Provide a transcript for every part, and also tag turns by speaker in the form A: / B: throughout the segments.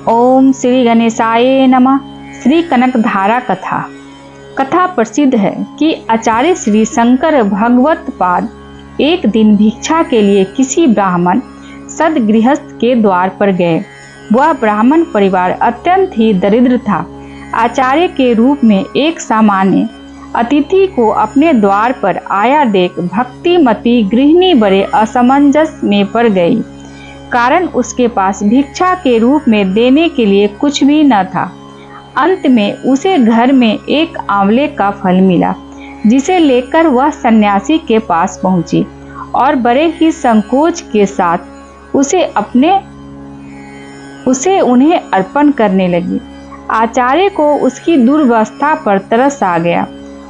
A: ओम श्री गणेशाय नमः। श्री कनकधारा कथा। कथा प्रसिद्ध है कि आचार्य श्री शंकर भगवत पाद एक दिन भिक्षा के लिए किसी ब्राह्मण सदगृहस्थ के द्वार पर गए। वह ब्राह्मण परिवार अत्यंत ही दरिद्र था। आचार्य के रूप में एक सामान्य अतिथि को अपने द्वार पर आया देख भक्तिमती गृहिणी बड़े असमंजस में पड़ गई। कारण उसके पास भिक्षा के रूप में देने के लिए कुछ भी न था। अंत में उसे घर में एक आंवले का फल मिला, जिसे लेकर वह सन्यासी के पास पहुंची और बड़े ही संकोच के साथ उसे उन्हें अर्पण करने लगी। आचार्य को उसकी दुर्वस्था पर तरस आ गया।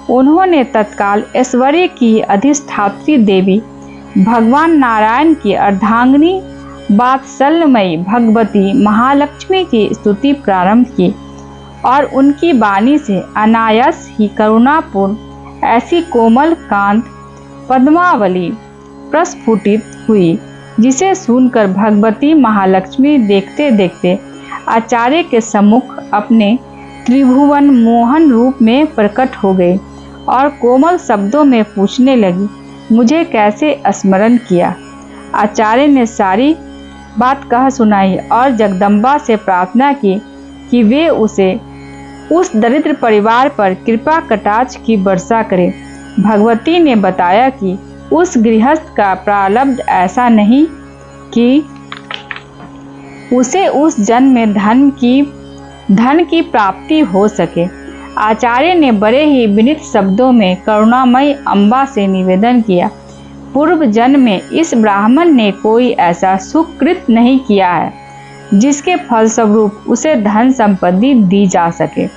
A: उन्होंने तत्काल ऐश्वर्य की अधिष्ठात्री देवी भगवान नारायण की अर्धांगिनी वात्सल्यमयी भगवती महालक्ष्मी की स्तुति प्रारंभ की और उनकी वाणी से अनायास ही करुणापूर्ण ऐसी कोमल कांत पद्मावली प्रस्फुटित हुई, जिसे सुनकर भगवती महालक्ष्मी देखते देखते आचार्य के सम्मुख अपने त्रिभुवन मोहन रूप में प्रकट हो गई और कोमल शब्दों में पूछने लगी, मुझे कैसे स्मरण किया। आचार्य ने सारी बात कह सुनाई और जगदम्बा से प्रार्थना की कि वे उस दरिद्र परिवार पर कृपा कटाक्ष की वर्षा करें। भगवती ने बताया कि उस गृहस्थ का प्रारब्ध ऐसा नहीं कि उसे उस जन्म में धन की प्राप्ति हो सके। आचार्य ने बड़े ही विनीत शब्दों में करुणामयी अम्बा से निवेदन किया, पूर्व जन्म में इस ब्राह्मण ने कोई ऐसा सुकृत नहीं किया है जिसके फलस्वरूप उसे धन संपत्ति दी जा सके।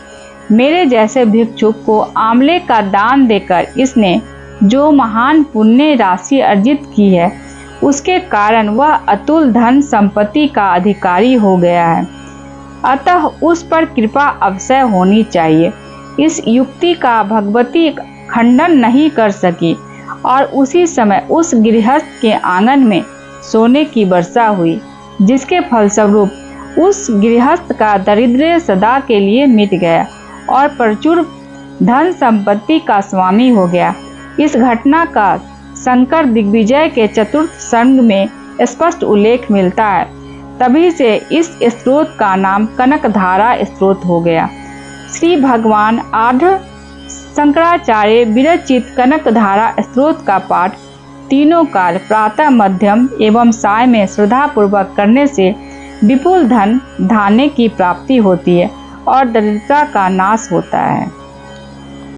A: मेरे जैसे भिक्षुक को आंवले का दान देकर इसने जो महान पुण्य राशि अर्जित की है, उसके कारण वह अतुल धन संपत्ति का अधिकारी हो गया है। अतः उस पर कृपा अवश्य होनी चाहिए। इस युक्ति का भगवती खंडन नहीं कर सकी और उसी समय उस गृहस्थ के आंगन में सोने की वर्षा हुई, जिसके फलस्वरूप उस गृहस्थ का दरिद्र सदा के लिए मिट गया और प्रचुर धन संपत्ति का स्वामी हो गया। इस घटना का शंकर दिग्विजय के चतुर्थ सर्ग में स्पष्ट उल्लेख मिलता है। तभी से इस स्रोत का नाम कनकधारा स्रोत हो गया। श्री भगवान आढ़ शंकराचार्य विरचित कनकधारा स्रोत का पाठ तीनों काल प्रातः, मध्यम एवं साय में श्रद्धा पूर्वक करने से विपुल धन धान्य की प्राप्ति होती है और दरिद्रता का नाश होता है।